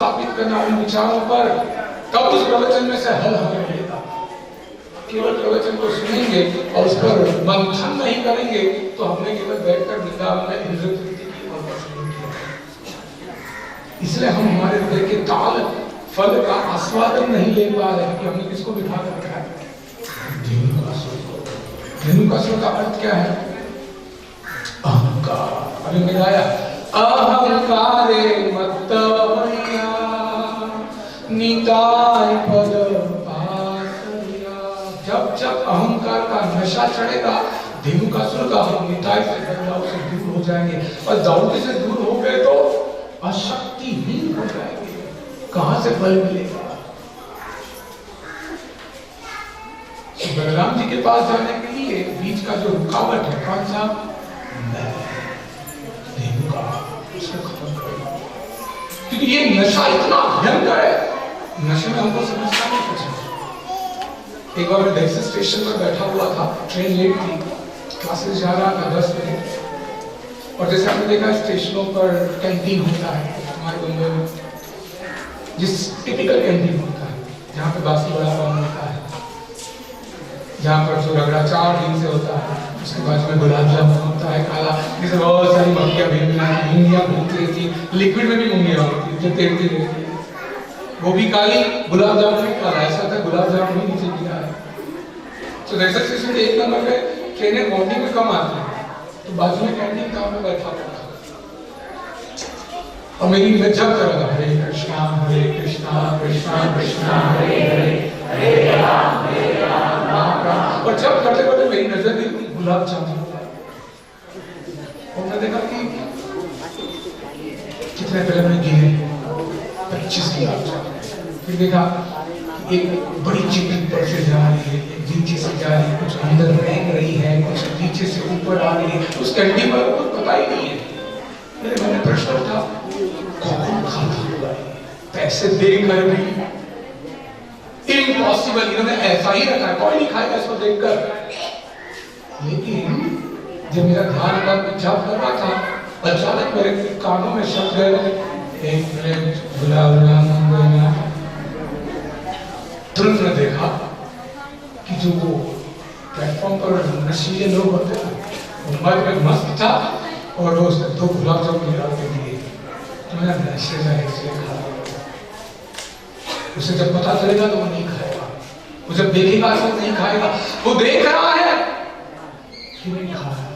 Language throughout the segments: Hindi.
स्थापित करना उन विचारों पर, तब उस प्रवचन में से हल हमें मिलेगा। केवल प्रवचन को सुनेंगे और उस पर मंथन नहीं करेंगे तो हमने केवल बैठकर वृंदावन में इंद्र प्रीति की और कुछ नहीं किया। इसलिए हम हमारे हृदय के ताल फल का आस्वादन नहीं ले पा रहे कि हमने किसको बिठा कर रखा है, धेनुकासुर का अर्थ क्या है? अहंकार। अभी मैं गाया अहंकारे मत्त होया निताय पद पासया। जब जब अहंकार का नशा चढ़ेगा, धेनुकासुर का हम निताय से बदलाव से दूर हो जाएंगे, और दौड़ने से दूर हो गए तो अशक्तिहीन हो जाएंगे। कहां से फल मिलेगा? बलराम जी के पास जाने के लिए बीच का जो रुकावट है, कौन सा? धेनुका, उसको खत्म करेगा। क्योंकि ये नशा इतना भयंकर है, नशे में हमको समझता नहीं कुछ। एक बार मैं दिल्ली स्टेशन पर बैठा हुआ था, ट्रेन लेट थी, क्लासेस जा रहा था 10 मिनट, और जैसे आपने देखा स्टेशनों पर कैंटीन होता है हमारे बंगले में, जिस टिपिकल कैंटीन होता है जहाँ पे बासी बड़ा पान होता है, जहाँ पर जो रगड़ा 4 दिन से होता है, उसके बाद में गुलाब जामुन होता है काला, जिसमें बहुत सारी मक्खियाँ भी मिलाती, मूंगियाँ घूमती रहती, लिक्विड में भी मूंगियाँ होती है जो तैरती रहती है, वो भी काली, गुलाब जामुन भी काला। ऐसा था गुलाब जामुन भी नीचे गिरा है। तो जैसे स्टेशन के 1 नंबर पे ट्रेनें मॉर्निंग में कम आती है, तो बाजू में कैंटीन था, मैं बैठा हुआ था और मेरी मैं जब कर रहा था हरे कृष्णा कृष्णा कृष्णा हरे हरे हरे राम राम राम, और जब करते करते मेरी नजर गई गुलाब जामुन और मैं देखा कि कितने पहले में गिरे 25 गुलाब जामुन। फिर देखा एक बड़ी चिट्ठी ऊपर से जा रही है, नीचे से जा रही है, कुछ अंदर फेंक रही है, कुछ नीचे से ऊपर आ रही है, उस कैंटीन पर कुछ पता ही नहीं है। मेरे मन में प्रश्न उठा, कौन खाता होगा? पैसे देकर भी इम्पॉसिबल, इन्होंने ऐसा ही रखा है, कोई नहीं खाएगा इसको देखकर। लेकिन जब मेरा ध्यान जब कर रहा था, अचानक मेरे कानों में शब्द गए, एक प्लेट गुलाब जामुन देना। तुरंत मैं देखा कि जो वो प्लेटफॉर्म पर नशीले लोग होते हैं, वो में मस्त था और वो उसने 2 गुलाब जामुन गिरा के दिए। तो मेरा नशे में खा रहा, उसे जब पता चलेगा तो वो नहीं खाएगा, वो जब देखेगा तो नहीं खाएगा। वो देख रहा है फिर नहीं खा रहा,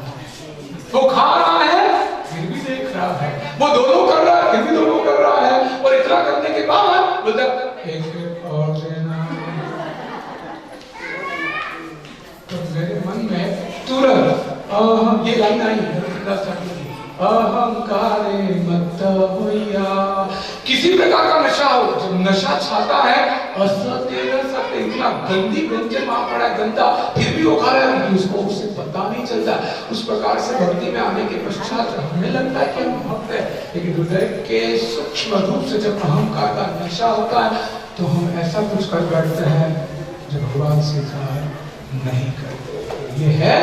वो खा रहा है फिर भी देख रहा है, वो दोनों कर रहा है फिर भी दोनों कर रहा है, और इतना करने के बाद बोलता एक और देना। तो मेरे मन में तुरंत ये लाइन आई, अहंकारे मत्त होया। किसी प्रकार का नशा हो, जब नशा छाता है, असत्य इतना गंदी व्यंजन वहां पड़ा है, गंदा, फिर भी वो खा रहा है, उसको उससे पता नहीं चलता। उस प्रकार से भक्ति में आने के पश्चात हमें लगता है कि हम भक्त है, लेकिन हृदय के सूक्ष्म रूप से जब अहंकार का नशा होता है तो हम ऐसा कुछ कर बैठते हैं जो भगवान स्वीकार नहीं करते। ये है,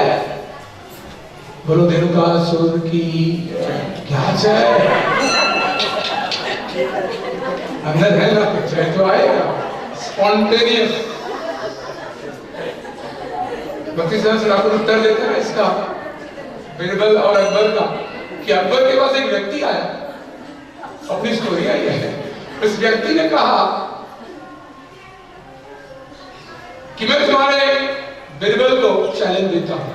बोलो धेनुकासुर की क्या जय। अंदर है ना, जय तो आएगा स्पॉन्टेनियस। भक्ति सहस्त्र उत्तर देते हैं इसका, बीरबल और अकबर का, कि अकबर के पास एक व्यक्ति आया, अपनी स्टोरी आई है। उस व्यक्ति ने कहा कि मैं तुम्हारे बीरबल को चैलेंज देता हूं,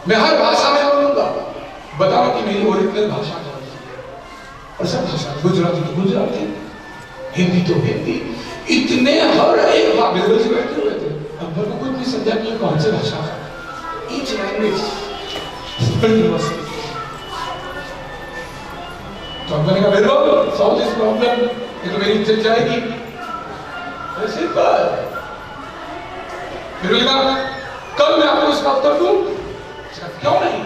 मैं हर भाषा में बोलूंगा, बताओ कि मेरी ओरिजिनल भाषा कौन सी है। और सब भाषा, गुजराती तो गुजराती, हिंदी तो हिंदी, इतने हर एक बीरबल से बैठे हुए थे, अकबर को कुछ नहीं समझा कि कौन सी भाषा है। ईच लैंग्वेज तो अकबर ने कहा बीरबल सॉल्व दिस प्रॉब्लम, ये तो मेरी इज्जत जाएगी। सिंपल। बीरबल कहा कल मैं आपको इसका उत्तर दूं। क्यों नहीं?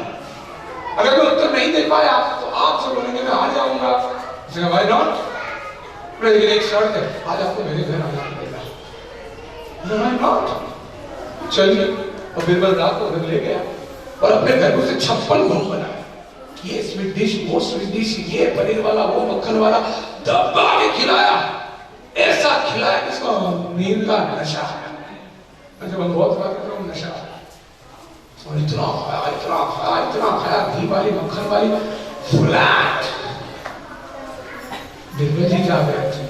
अगर मैं उत्तर नहीं दे पाया तो आपसे बोलेंगे मैं हार जाऊंगा। Why not? लेकिन एक शर्त है, आज आपको मेरे घर आना पड़ेगा। Why not? चलिए, और बीरबल रात को घर ले गया और अपने घर में से 56 भोग बनाया। ये स्वीट डिश, वो स्वीट डिश, ये पनीर वाला, वो मक्खन वाला, दबा के खिलाया, ऐसा खिलाया कि इसको नींद का नशा है। जब हम बहुत बात कर रहे हो नशा, और इतना खाया, इतना खाया, इतना खाया, घी वाली, मक्खन वाली, फ्लैट। दिग्गज जी जा गए थे,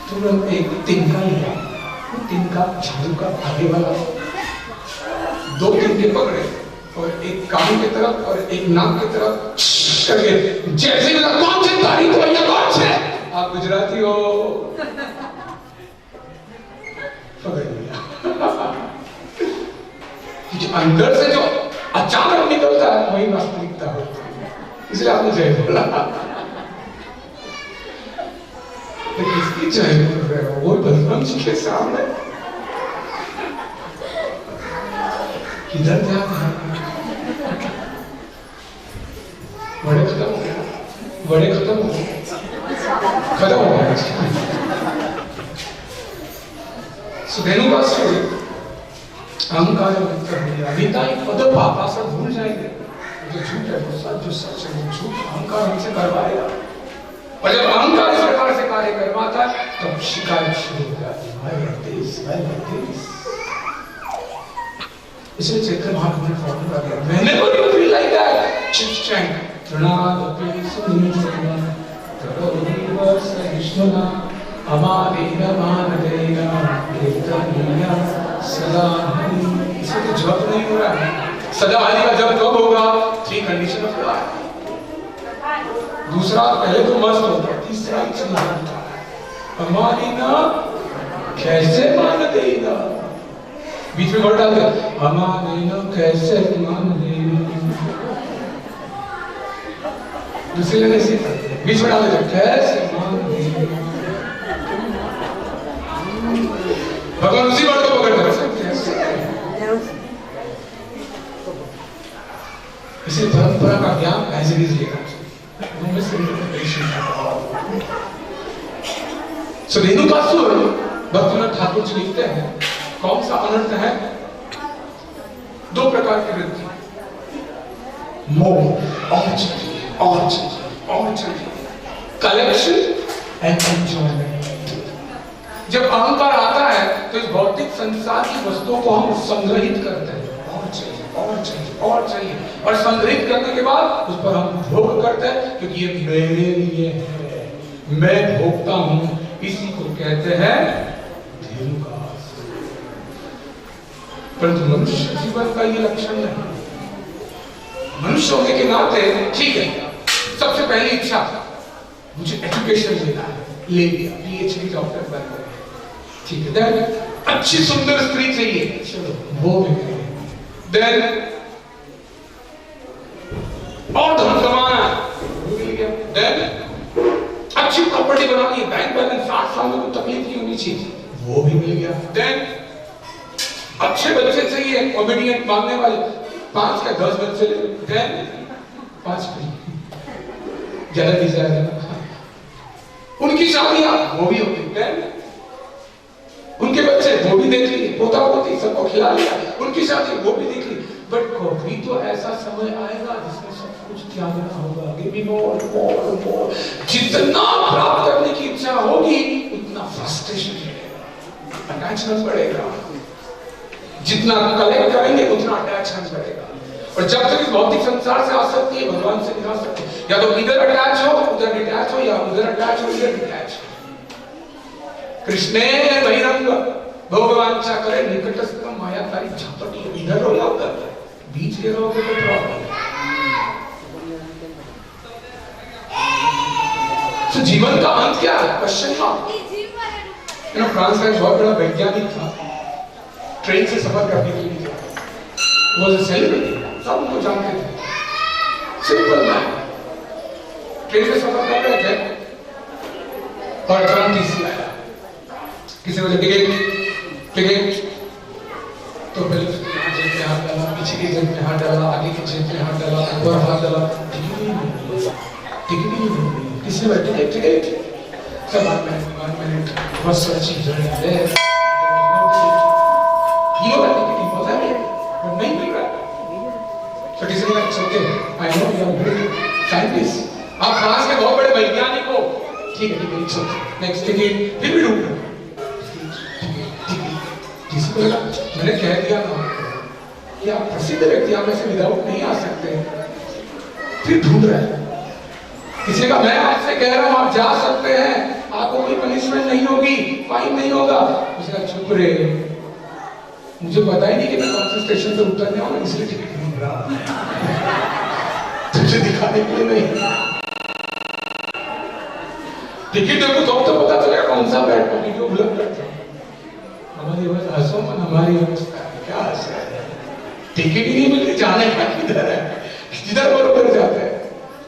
तुरंत एक तिनका लिया, तिनका झाड़ू का आगे वाला, दो तिनके पकड़े और एक कान की तरफ और एक नाक की तरफ करके, जैसे कौन से तारीख हो या कौन से, आप गुजराती हो, पकड़ लिया। अंदर से जो अचानक निकलता है वही वास्तविकता होती है, इसलिए आपने जय बोला। किसकी जय बोल रहे हो? वो बलराम जी के सामने किधर ध्यान है? बड़े खत्म हो गया, बड़े खत्म हो गए, खत्म हो गया। सुधेनु का स्टोरी, अहंकार निताई पद पापा सब भूल जाएंगे, जो झूठ है वो सच, जो सच है वो झूठ, अहंकार हमसे करवाएगा। और जब अहंकार इस प्रकार से कार्य करवाता है तब शिकायत शुरू हो जाती है। इसलिए चैतन्य महाप्रभु ने फॉर्मूला दिया, मैंने को नहीं फील लाइक दैट, चिंतन प्रणाम अपने सुनिश्चित करो निवास सहिष्णुता अमादेना मानदेना कीर्तनीया सदा हरि। इसे तो जप नहीं हो रहा है, सदा हरि का जप कब होगा? 3 कंडीशन ऑफ लाइफ। दूसरा, पहले तो मस्त होता, तीसरा इच्छा अमादेना, कैसे मान देना, बीच में वर्ड डाल दिया, अमादेना कैसे मान देना, दूसरे ने ऐसे बीच में डाल दिया, कैसे मान देना। भगवान उसी वर्ड को पकड़ कर, इसे परंपरा का ज्ञान एज इट इज लेना चाहिए। रेणुकासुर, भक्तनाथ ठाकुर जी लिखते हैं, कौन सा अनर्थ है? 2 प्रकार की वृत्ति, मोह, और चाहिए, और चाहिए, और चाहिए, कलेक्शन एंड एंजॉयमेंट। जब अहंकार आता है तो इस भौतिक संसार की वस्तुओं को हम संग्रहित करते हैं, और चाहिए, और चाहिए, और चाहिए, और संग्रहित करने के बाद उस पर हम भोग करते हैं, क्योंकि ये मेरे लिए है, मैं भोगता हूं। इसी को कहते हैं धेनुकास। परंतु मनुष्य जीवन का ये लक्षण नहीं। मनुष्य होने के नाते ठीक है, सबसे पहली इच्छा मुझे एजुकेशन लेना है, ले लिया, PhD डॉक्टर बन गए, ठीक है। देन अच्छी सुंदर स्त्री चाहिए, चलो वो भी मिल गई। देन और धन कमाना है, वो मिल गया। देन अच्छी प्रॉपर्टी बनानी है, बैंक बैलेंस 60 साल में कोई तकलीफ नहीं होनी चाहिए, वो भी मिल गया। देन अच्छे बच्चे चाहिए, ओबीडिएंट मांगने वाले, 5 या 10 बच्चे ले। देन 5 ज्यादा डिजायर, उनकी शादियां वो भी होती। देन उनके बच्चे वो भी देख लिए, पोता पोती सबको खिला लिया, उनकी शादी वो भी देख ली। बट कभी तो ऐसा समय आएगा जिसमें सब कुछ त्यागना होगा। गिव मी मोर, मोर, मोर। जितना प्राप्त करने की इच्छा होगी उतना फ्रस्ट्रेशन बढ़ेगा, अटैचमेंट बढ़ेगा। जितना कलेक्ट करेंगे उतना अटैचमेंट बढ़ेगा। और जब तक इस भौतिक संसार से आसक्ति है, भगवान से नहीं आ सकते। या तो इधर अटैच हो, उधर डिटैच हो, या उधर अटैच हो, इधर डिटैच हो। कृष्णे बहिरंग भगवान चा करे निकटस्थम मायाकारी झपटी, इधर हो या उधर, बीच के रहोगे तो प्रॉब्लम। तो जीवन का अंत क्या है? Question mark. फ्रांस का एक बहुत बड़ा वैज्ञानिक था, ट्रेन से सफर करने के लिए वो was a celebrity, सब उनको जानते थे। सिंपल मैन, ट्रेन से सफर कर रहे थे और तुरंत टीसी आया, किसी वजह टिकट, तो पहले जेब में हाथ डाला, पीछे की जेब में हाथ डाला, आगे की जेब में हाथ डाला, ऊपर हाथ डाला, टिकट ही नहीं मिली। किसी ने टिकट सब one minute was searching during there, he got a ticket, he was having, but नहीं मिल रहा। So he said, "It's okay. I know you are great scientist. आप फ्रांस के बहुत बड़े वैज्ञानिक हो। ठीक है, it's okay. Next टिकट फिर भी ढूंढ रहे। किसी को लगा मैंने कह दिया ना कि आप प्रसिद्ध व्यक्ति आप ऐसे विदाउट नहीं आ सकते। फिर ढूंढ रहे हैं। किसी का मैं आपसे कह रहा हूँ आप जा सकते हैं, आपको कोई पनिशमेंट नहीं होगी, फाइन नहीं होगा। उसका चुप रहे, मुझे पता ही नहीं कि मैं कौन से स्टेशन पे उतरने वाला, इसलिए टिकट ढूंढ रहा तुझे दिखाने के लिए नहीं। टिकट देखो तो पता चलेगा कौन सा बैठ पर वीडियो बुलंद करता है। हमारी बस हंसो मन, हमारी अवस्था क्या हंसा है। टिकट ही नहीं मिल रही, जाने का किधर है, जिधर बरोबर जाते हैं।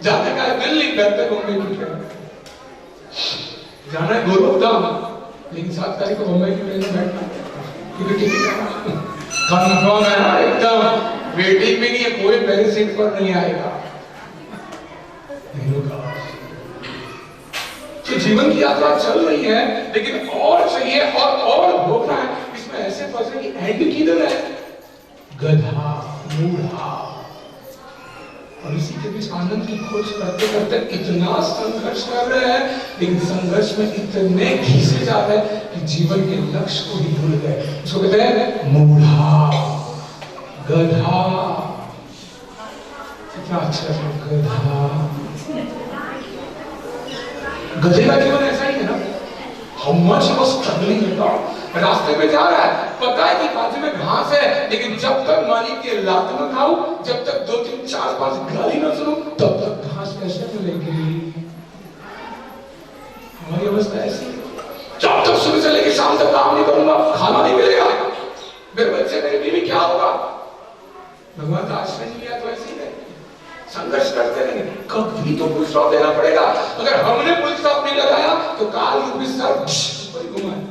जाने का दिल नहीं करते बॉम्बे की ट्रेन, जाना है गोरखधाम, लेकिन 7 तारीख को बॉम्बे की ट्रेन में बैठना क्योंकि टिकट कंफर्म है ना, एकदम वेटिंग में नहीं है, कोई पहले सीट पर नहीं आएगा। तो जीवन की यात्रा चल रही है, लेकिन और चाहिए और भोगना है। इसमें ऐसे फंसे कि एंड किधर है, गधा मूढ़ा। और इसी के बीच आनंद की खोज करते करते इतना संघर्ष कर रहे हैं, लेकिन संघर्ष में इतने घिसे जा रहे हैं कि जीवन के लक्ष्य को ही भूल गए। उसको कहते हैं मूढ़ा, गधा। कितना अच्छा है गधा। गधे का जीवन ऐसा ही है ना। How much he was struggling with God. रास्ते में जा रहा है, पता है कि बाजू में घास है, लेकिन जब तक मालिक के लात न खाऊं, जब तक 2 3 4 5 गाली न सुनूं, तब तक घास कैसे मिलेगी। हमारी अवस्था ऐसी है, जब तक सुबह से लेकर शाम तक काम नहीं करूंगा, खाना नहीं मिलेगा, मेरे बच्चे मेरी बीवी क्या होगा। भगवान का आश्रय नहीं लिया तो ऐसे ही है, संघर्ष करते रहेंगे, कभी तो फुल स्टॉप देना पड़ेगा। अगर हमने फुल स्टॉप नहीं लगाया तो काल यूं भी सर ऊपर घुमाए,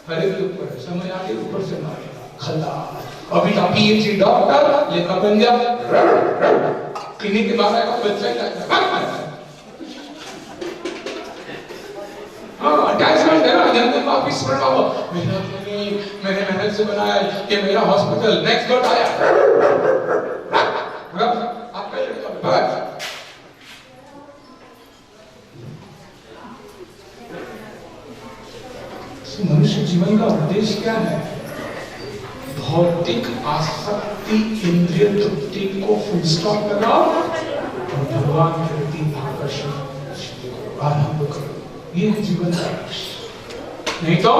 हरे के ऊपर समय आके ऊपर से मारेगा खल्ला। अभी तो पीएचडी डॉक्टर लेखा बन गया, क्लिनिक के बाहर आएगा बच्चा ही लगता है। हाँ अटैचमेंट है ना, जन्म वापिस पड़ना हो, मेरा क्लिनिक मैंने मेहनत से बनाया, ये मेरा हॉस्पिटल, नेक्स्ट डॉट आया आपका लड़का मनुष्य जीवन का उद्देश्य क्या है। भौतिक आसक्ति इंद्रिय तृप्ति को फुल स्टॉप लगाओ और भगवान के प्रति आकर्षण आरंभ करो, ये है जीवन का लक्ष्य। नहीं तो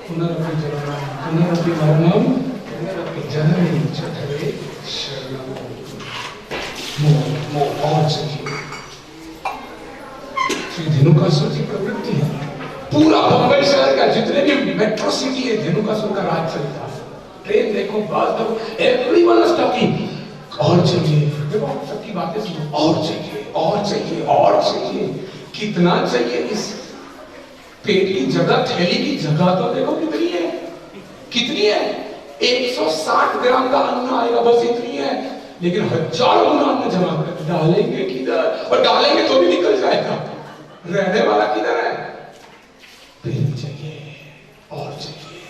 पुनरपि जन्मम पुनरपि मरणम पुनरपि जननी जठरे शरणम। मोह और चाहिए। श्री धेनुकासुर की प्रवृत्ति है, पूरा बंबई शहर का जितने भी मेट्रो सिटी है धेनुकासुर का राज चलता है। ट्रेन देखो, बस देखो, एवरीवन इज टॉकिंग और चाहिए। देखो सबकी बातें सुनो, और चाहिए और चाहिए और चाहिए। कितना चाहिए, इस पेट की जगह, थैली की जगह तो देखो कितनी है, कितनी है। 160 ग्राम का अन्न आएगा, बस इतनी है, लेकिन हजारों गुना अन्न जमा कर डालेंगे किधर, और डालेंगे तो भी निकल जाएगा, रहने वाला किधर है। प्रेम चाहिए और चाहिए।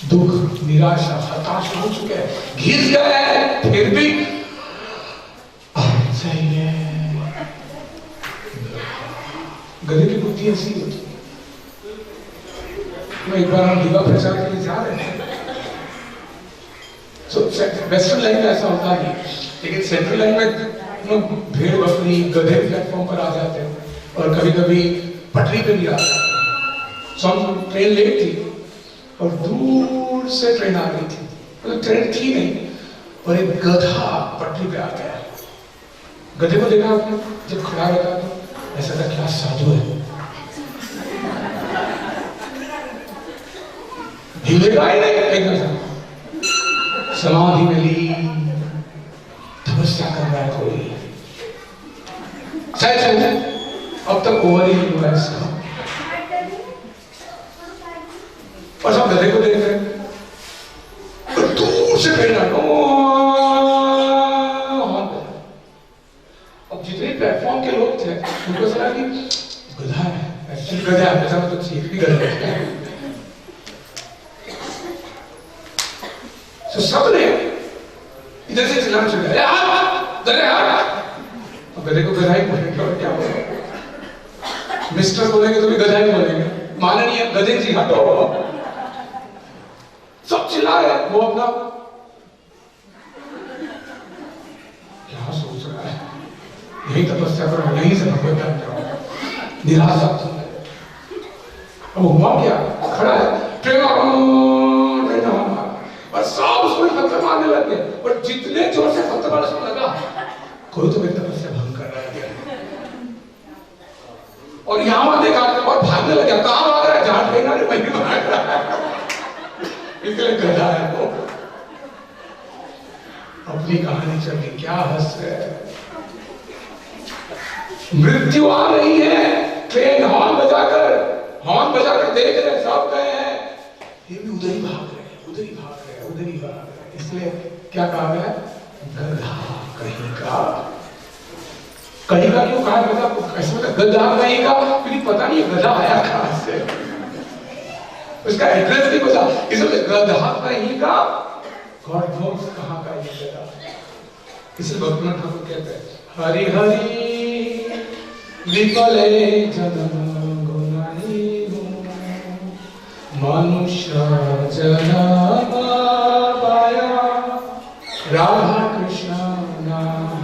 दुख निराशा हताश हो चुके हैं, घिस गए हैं, फिर भी और चाहिए। गधे की बुद्धि ऐसी होती है। एक बार हम दिवा प्रचार के लिए जा रहे हैं, वेस्टर्न लाइन में ऐसा होता नहीं, लेकिन सेंट्रल लाइन में भेड़ बकरी गधे प्लेटफॉर्म पर आ जाते हैं और कभी कभी पटरी पे भी आ जाते हैं। सो हम ट्रेन लेट थी और दूर से ट्रेन आ रही थी, मतलब ट्रेन थी नहीं, और एक गधा पटरी पे आ गया। गधे को देखा आपने जब खड़ा रहता तो ऐसा था क्या साधु है, हिलेगा ही नहीं, एकदम समाधि में ली, तपस्या कर रहा है कोई। अब तक ओवर ही हुआ है इसका, और सब गधे को देख रहे हैं, दूर से ट्रेन अब जितने प्लेटफॉर्म के लोग थे उनको लगा कि गधा है, एक्चुअली गधा है, ऐसा तो चीफ भी गधा है। तो सबने इधर से चिल्लाना शुरू किया, गधे हट। और गधे को गधा ही बोलेंगे और क्या बोलेंगे? मिस्टर बोलेंगे तो भी गधा ही बोलेंगे, माननीय गधे जी हटो। सब चिल्ला रहे, वो अपना क्या सोच रहा है, यही तपस्या करो, यहीं से भगवत बन जाओ, निराशा। अब हुआ क्या, खड़ा है और सब उसको पत्थर मारने लगे, और जितने जोर से पत्थर मारने उसको लगा कोई तो मेरी तपस्या भंग कर रहा है। और यहाँ देखा और भागने लगा, कहाँ भाग रहा है, जहां देखा नहीं वहीं भाग रहा है, इसलिए गधा है वो। अपनी कहानी चल रही, क्या हंस रहे, मृत्यु आ रही है, ट्रेन हॉर्न बजाकर देख रहे, सब गए हैं, ये भी उधर ही भाग रहे हैं, उधर ही भाग रहे हैं, उधर ही भाग रहे हैं। इसलिए क्या कहा गया, गधा कहीं का। कहीं का क्यों कहा गधा, ऐसे मतलब गधा कहीं का, क्योंकि पता नहीं गधा आया कहां से, उसका एड्रेस नहीं पता, इसलिए गधा कहीं का, गॉड नोस कहां का ये गधा। इसलिए भक्तिनाथ ठाकुर कहते हैं, हरि हरि विपले जन्म मनुष्य जन्म पाया, राधा कृष्ण नाम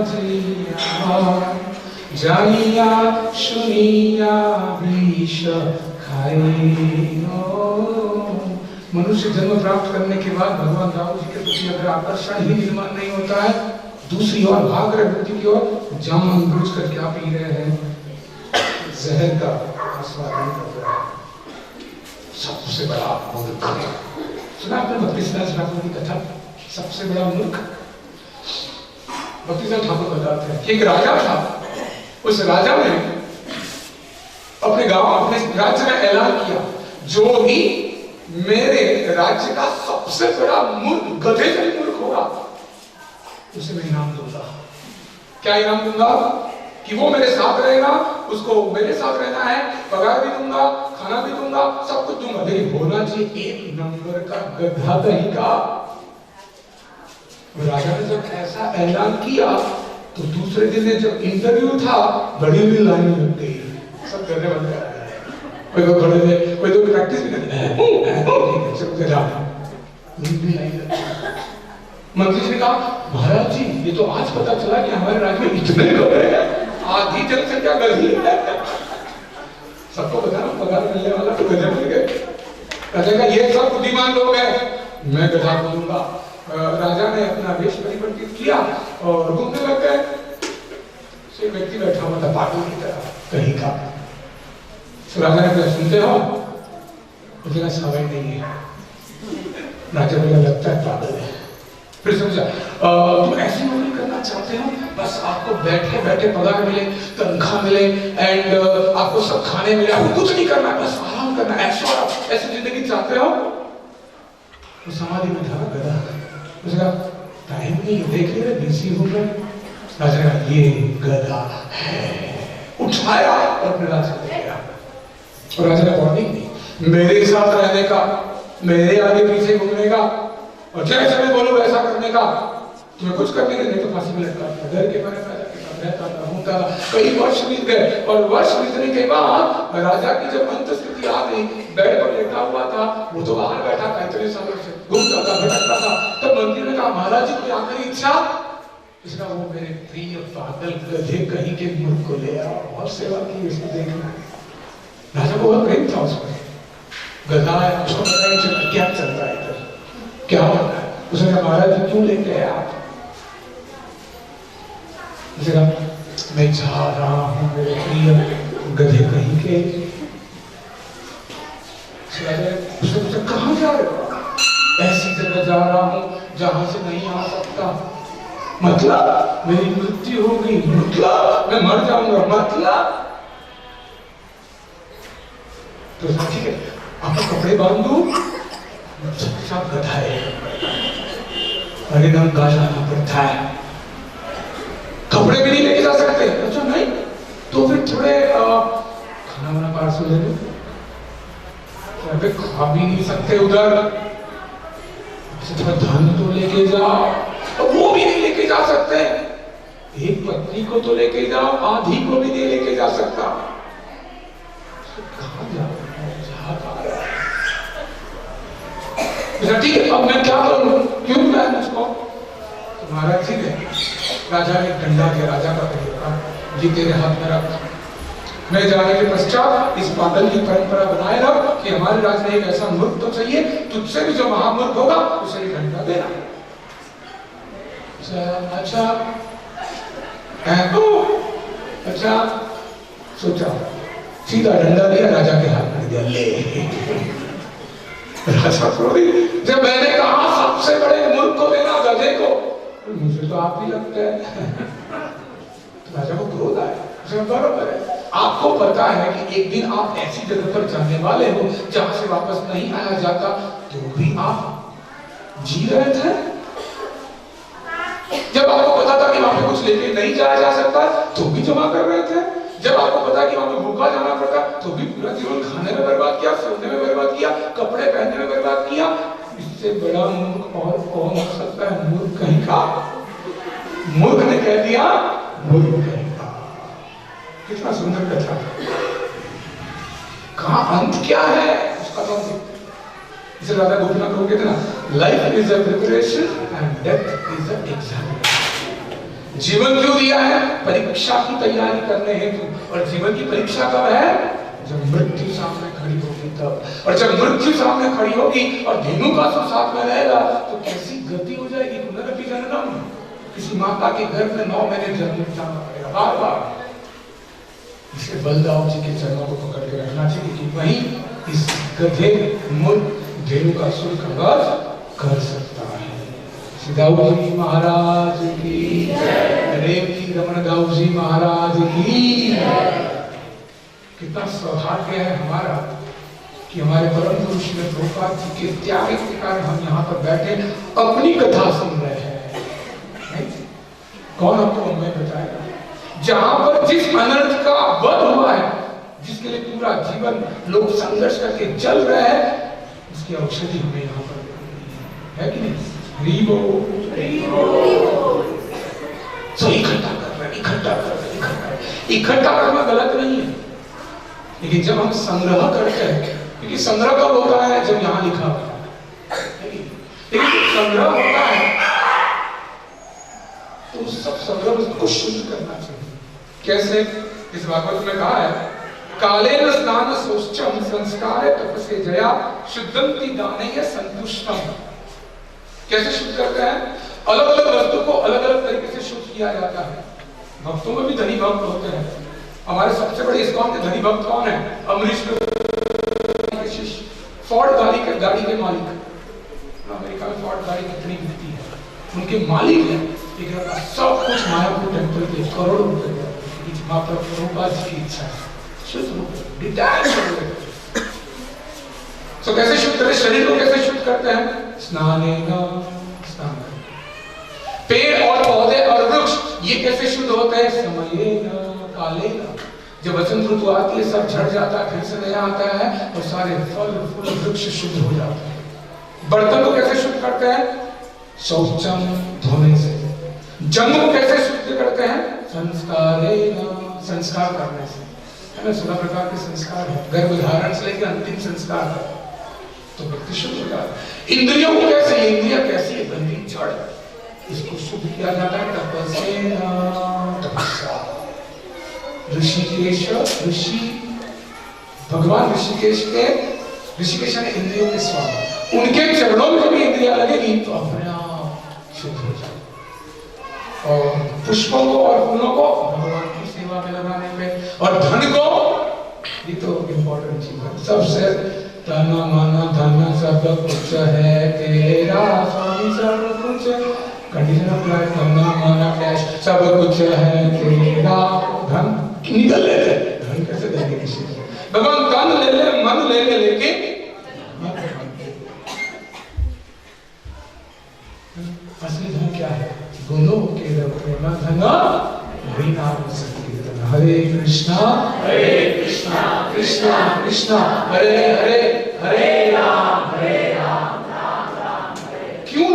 जिया, जानिया सुनिया विष खाइनो। मनुष्य जन्म प्राप्त करने के बाद भगवान राम जी के प्रति अगर आकर्षण ही निर्माण नहीं होता है, दूसरी ओर भाग रहे मृत्यु की ओर, जानबूझ कर क्या पी रहे हैं, जहर का आस्वादन कर रहे हैं। सबसे बड़ा मूर्ख, सुना आपने भक्ति सिद्धांत ठाकुर की कथा, सबसे बड़ा मूर्ख। भक्ति सिद्धांत ठाकुर बताते हैं, एक राजा था, उस राजा ने अपने गांव, अपने राज्य में ऐलान किया, जो भी मेरे राज्य का सबसे बड़ा मूर्ख, गधे से मूर्ख होगा, उसे मैं इनाम दूंगा। क्या इनाम दूंगा? कि वो मेरे साथ रहेगा, उसको मेरे साथ रहना है, पगार भी दूंगा, खाना भी दूंगा, सब कुछ दूंगा, लेकिन होना चाहिए एक नंबर का गधा कहीं का। राजा ने जब ऐसा ऐलान किया तो दूसरे दिन जब इंटरव्यू था, बड़ी बड़ी लाइन लग गई, सब गधे बन गए, कोई तो खड़े थे, कोई तो प्रैक्टिस भी करते, सब गधा भी लाइन लग गई। मंत्री जी ने कहा, महाराज जी ये तो आज पता चला कि हमारे राज्य में इतने गधे हैं, आधी जनसंख्या गधी है। सबको पता ना पगार मिलने वाला तो गधे मिल गए। राजा का ये सब बुद्धिमान लोग हैं, मैं गधा बोलूंगा। राजा ने अपना वेश परिवर्तित किया और घूमने लग गए। एक व्यक्ति बैठा हुआ था पागल की तरह कहीं का। राजा ने कहा, सुनते हो? उसने कहा, समय नहीं है। राजा को लगता है पागल है। फिर समझा, तुम ऐसी नौकरी करना चाहते हो, बस आपको बैठे बैठे पगार मिले, तनख्वाह मिले, एंड आपको सब खाने मिले, आपको कुछ नहीं करना, बस आराम करना, ऐसी जिंदगी चाहते हो? तो समाधि में था गधा। उसने कहा, टाइम नहीं, देख ले बिजी हो गए। राजा ने कहा, ये गधा है, उठाया और अपने राज्य में गया। और राजा ने वार्निंग दी, मेरे साथ रहने का, मेरे आगे पीछे घूमने का, और जैसे मैं बोलूं वैसा करने का, तुम्हें कुछ करने के नहीं तो फांसी में लटका था। डर के मारे राजा के साथ रहता था, घूमता था। कई वर्ष बीत गए और वर्ष बीतने के बाद राजा की जब अंत स्थिति आ गई, बेड पर लेटा हुआ था, वो तो बाहर बैठा था, इतने सालों से घूमता था, भटकता था। तब मंत्री ने कहा, महाराज जी कोई आखिरी इच्छा? इसका वो मेरे प्रिय पागल गधे कहीं के मुंह को ले आओ, बहुत सेवा की इसको देखना। राजा को बहुत प्रेम था उसमें। गधा है, उसको पता नहीं चला क्या चल रहा है इधर, क्या हो रहा है। उसने कहा, महाराज जी क्यों लेके आए आप? उसने कहा, मैं जा रहा हूं मेरे प्रिय गधे कहीं के। उसने पूछा, कहां जा रहे हो? ऐसी जगह जा रहा हूं जहां से नहीं आ सकता। मतलब मेरी मृत्यु होगी, मतलब मैं मर जाऊंगा, मतलब। तो ठीक है, आपको कपड़े बांध दूं? सब गधा है, हरिनाम गाना पड़ता है, कपड़े भी नहीं लेके जा सकते। अच्छा नहीं, तो फिर थोड़े खाना वाना पार्सल ले लो। खा भी नहीं सकते उधर, थोड़ा धन तो लेके जाओ, और वो भी नहीं लेके जा सकते। एक पत्नी को तो लेके जाओ, आधी को भी नहीं लेके जा सकता। कहाँ जा ठीक है, अब मैं क्या करूं, क्यों मैं मुझको? तुम्हारा ठीक है, राजा ने डंडा के राजा का कहा, जी तेरे हाथ में रख, मैं जाने के पश्चात इस पागल की परंपरा बनाए रख कि हमारे राज्य में एक ऐसा मूर्ख तो चाहिए, तुझसे भी जो महामूर्ख होगा उसे भी डंडा देना। अच्छा अच्छा सोचा, सीधा डंडा दिया, राजा के हाथ में दिया, ले। राजा क्रोधित, जब मैंने कहा सबसे बड़े मूर्ख को देना, गधे को, मुझे तो आप ही लगता है। तो राजा को क्रोध आया, बराबर है। आपको पता है कि एक दिन आप ऐसी जगह पर जाने वाले हो जहां से वापस नहीं आया जाता, तो भी आप जी रहे थे। जब आपको पता था कि वहां पे कुछ लेके नहीं जाया जा सकता, तो भी जमा कर रहे थे। जब आपको पता कि वहां पे भूखा जाना पड़ता, तो भी पूरा जीवन खाने में बर्बाद किया, सोने में बर्बाद किया, कपड़े पहनने में बर्बाद किया। इससे बड़ा मूर्ख और कौन हो सकता है? मूर्ख कहीं का। मूर्ख ने कह दिया, मूर्ख कहीं का। कितना सुंदर कथा। कहां अंत क्या है उसका? तो इसे राधा गोपीनाथ को कहते ना, life is a preparation and death is a examination. जीवन क्यों दिया है? परीक्षा की तैयारी करने हेतु। और जीवन की परीक्षा कब है? जब मृत्यु सामने खड़ी होगी तब। और जब मृत्यु सामने खड़ी होगी और धेनु का साथ में रहेगा, तो कैसी गति हो जाएगी? पुनरपि जननम। किसी माता के घर में 9 महीने जन्म जाना पड़ेगा बार बार। इसलिए बलदाव जी के चरणों को पकड़ के रखना चाहिए कि वही इस गधे मूर्ख धेनु का शुल्क वध कर सकता है। दाऊ जी महाराज की जय, रेवती रमन दाऊ जी महाराज की। कितना सौभाग्य है हमारा कि हमारे परम पुरुष ने प्रभुपाद जी के त्याग के कारण हम यहाँ पर बैठे अपनी कथा सुन रहे हैं। कौन आपको हमें बताएगा? जहां पर जिस अनर्थ का वध हुआ है, जिसके लिए पूरा जीवन लोग संघर्ष करके चल रहे हैं, उसकी औषधि हमें यहाँ पर है कि नहीं? रीबो तो इकट्ठा करना गलत नहीं है, लेकिन जब हम संग्रह करते हैं, क्योंकि संग्रह कब होता है? जब यहाँ लिखा होता है। लेकिन जब संग्रह होता है तो सब संग्रह को शुद्ध करना चाहिए। कैसे? इस भागवत में कहा है, कालेन स्नान शौचम संस्कारे तपसे जया शुद्धंति दानेय संतुष्टम। कैसे शुद्ध करते हैं? अलग अलग वस्तु को अलग अलग तरीके से शुद्ध किया जाता है। भक्तों में भी धनी भक्त होते हैं। हमारे सबसे बड़े इस्कॉन के धनी भक्त कौन है? अमरीश के शिष्य, फोर्ड गाड़ी के मालिक। अमेरिका में फोर्ड गाड़ी कितनी बिकती है, उनके मालिक हैं, लेकिन सब कुछ मायापुर टेम्पल के करोड़ों रुपए माता प्रभुपाद जी की इच्छा है शुद्ध रूप से डिटैच हो गए। तो कैसे शुद्ध करें? शरीर को कैसे शुद्ध करते हैं? स्नान। पेड़ और पौधे और वृक्ष ये कैसे शुद्ध होते हैं? समयेन कालेन। जब वसंत ऋतु आती है, सब झड़ जाता है, फिर से नया आता है और सारे फल फूल वृक्ष शुद्ध हो जाते हैं। बर्तन को कैसे शुद्ध करते हैं? शौचम, धोने से। जंग को कैसे शुद्ध करते हैं? संस्कार करने से, है ना? 16 प्रकार के संस्कार है, गर्भधारण से लेकर अंतिम संस्कार है, तो व्यक्ति शुद्ध हो जाता है। इंद्रियों को कैसे? इंद्रियां कैसी है? गंदी जड़, इसको शुद्ध किया जाता है तपस्या। ऋषिकेश, ऋषि भगवान ऋषिकेश के, ऋषिकेश ने इंद्रियों के स्वामी, उनके चरणों में जब इंद्रियां लगेगी तो अपने आप शुद्ध हो जाए। और पुष्पों को और फूलों को भगवान की सेवा में लगाने में, और धन को, ये तो इम्पोर्टेंट चीज है, सबसे तन मन धन सब कुछ है तेरा स्वामी, सब कुछ कंडीशन अप्लाई, तन मन कैश सब कुछ है तेरा। धन निकल लेते, धन कैसे देंगे किसी को? भगवान तन ले ले, मन ले ले, लेकिन असली धन क्या है? गुणों के प्रेम धन हरि नाम संकीर्तन। हरे कृष्णा कृष्णा कृष्णा हरे हरे, हरे राम राम राम। क्यों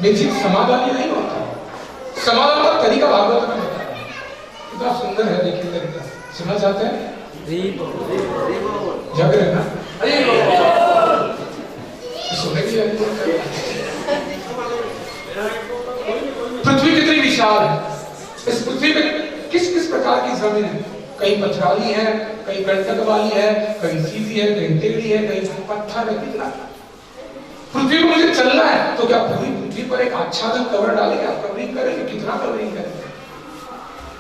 बेसिक समाधान नहीं होता। समाधान का तरीका भागवत में होता है, कितना सुंदर है। देखिए तरीका, सुनना चाहते हैं? जग रहे ना, सुनने की पृथ्वी कितनी विशाल है। इस पृथ्वी पे किस किस प्रकार की जमीन है, कहीं पथराली है, कहीं कंटक वाली है, कहीं सीधी है, कहीं टेढ़ी है, कहीं पत्थर है। कितना पृथ्वी पर मुझे चलना है तो क्या पूरी पृथ्वी पर एक आच्छादन कवर डालेंगे, आप कवरिंग करेंगे? कितना कवरिंग करेंगे?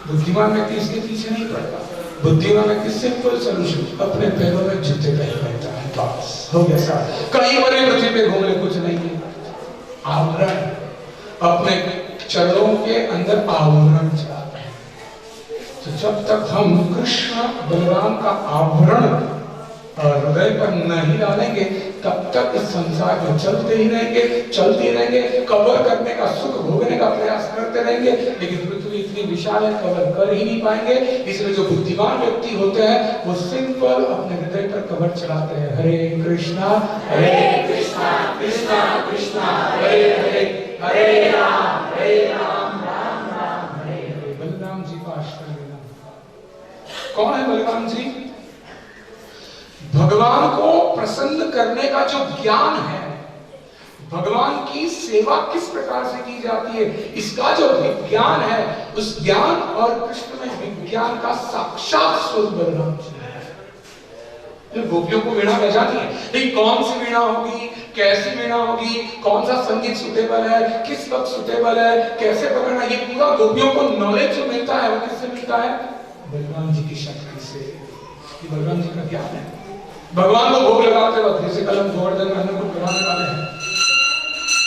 बुद्धिमान व्यक्ति इसके पीछे नहीं पड़ता। बुद्धिमान व्यक्ति सिंपल सोल्यूशन, अपने पैरों में जूते पहन लेता है, बस हो गया साहब। कहीं बड़े पृथ्वी पे घूम ले, कुछ नहीं है। आवरण, अपने चरणों के अंदर आवरण चाहते हैं। तो जब तक हम कृष्ण बलराम का आवरण हृदय पर नहीं डालेंगे तब तक इस संसार में चलते ही रहेंगे, चलते ही रहेंगे, कवर करने का सुख भोगने का प्रयास करते रहेंगे। लेकिन पृथ्वी इतनी विशाल है, कवर कर ही नहीं पाएंगे। इसलिए जो बुद्धिमान व्यक्ति होते हैं वो सिंपल अपने हृदय पर कवर चलाते हैं, हरे कृष्णा कृष्णा कृष्णा हरे हरे, हरे राम राम राम हरे हरे। बलराम जी का आश्रय लेना। कौन है बलराम जी? भगवान को प्रसन्न करने का जो ज्ञान है, भगवान की सेवा किस प्रकार से की जाती है, इसका जो विज्ञान है, उस ज्ञान और कृष्ण में विज्ञान का साक्षात स्वरूप बलराम जी है। गोपियों को वीणा बजानी है, लेकिन कौन सी वीणा होगी, कैसी वीणा होगी, कौन सा संगीत सुटेबल है, किस वक्त सुटेबल है, कैसे पकड़ना, ये पूरा गोपियों को नॉलेज जो मिलता है वो किससे मिलता है? बलराम जी की शक्ति से। ये बलराम जी का ज्ञान है। भगवान को भोग लगाते वक्त जैसे कलम गोवर्धन में अन्न को बनाने वाले हैं,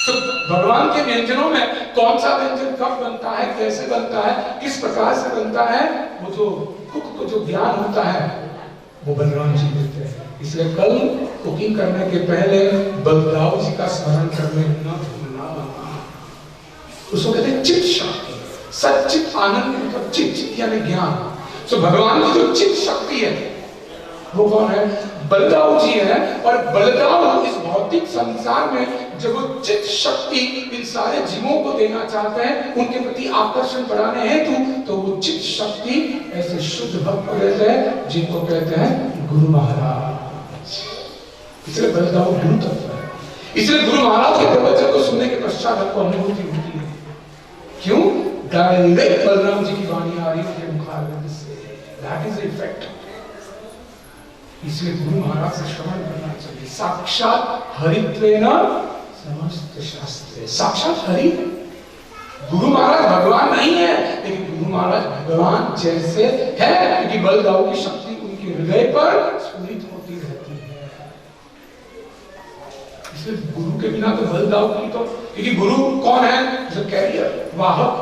तो भगवान के व्यंजनों में कौन सा व्यंजन कब बनता है, कैसे बनता है, किस प्रकार से बनता है, वो जो कुक को जो ज्ञान होता है वो बलराम जी देते हैं। इसलिए कल कुकिंग करने के पहले बलराम जी का स्मरण करने न भूलना। उसको कहते हैं चित्त शक्ति, सच्चित आनंद, मतलब चित्त यानी ज्ञान। तो भगवान की जो चित्त शक्ति है वो कौन है? बलदाऊ जी है। और बलदाऊ इस भौतिक संसार में जब वो चित्त शक्ति इन सारे जीवों को देना चाहते हैं, उनके प्रति आकर्षण बढ़ाने हेतु, तो वो चित्त शक्ति ऐसे शुद्ध भक्त को देते हैं जिनको कहते हैं गुरु महाराज। इसलिए बलदाऊ गुरु तत्व है। इसलिए गुरु महाराज के प्रवचन को सुनने के पश्चात आपको अनुभूति होती है। क्यों? डायरेक्ट बलराम जी की वाणी आ रही है उनके मुखारविंद से। That is the effect. इसलिए गुरु महाराज से श्रवण करना चाहिए। साक्षात हरित्वेन समस्त शास्त्रे। साक्षात हरि, गुरु महाराज भगवान नहीं है, लेकिन गुरु महाराज भगवान जैसे है, क्योंकि बलदाऊ की शक्ति उनके हृदय पर स्फुरित होती रहती है। इसलिए गुरु के बिना तो बलदाऊ की तो, क्योंकि गुरु कौन है? जो कैरियर, वाहक।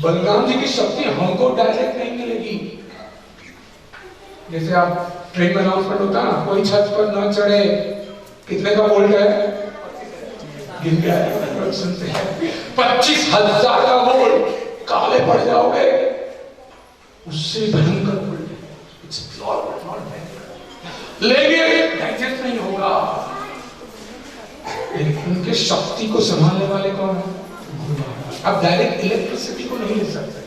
बलराम जी की शक्ति हमको डायरेक्ट नहीं मिलेगी। जैसे आप ट्रेन में अनाउंसमेंट होता है ना, कोई छत पर न चढ़े, कितने का वोल्ट है? गिन गया है, सुनते हैं 25,000 का वोल्ट, काले पड़ जाओगे। उससे भयंकर वोल्ट, लेकिन डाइजेस्ट नहीं होगा। उनके शक्ति को संभालने वाले कौन है? गुरु महाराज। अब डायरेक्ट इलेक्ट्रिसिटी को नहीं ले सकते,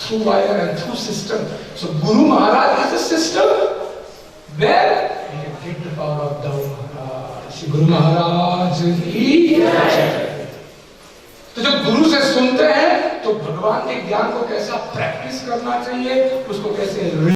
through wire and through system. So Guru Maharaj is a system where we can get the power of Dao Maharaj. Guru Maharaj की। तो जब गुरु से सुनते हैं तो भगवान के ज्ञान को कैसा प्रैक्टिस करना चाहिए, उसको कैसे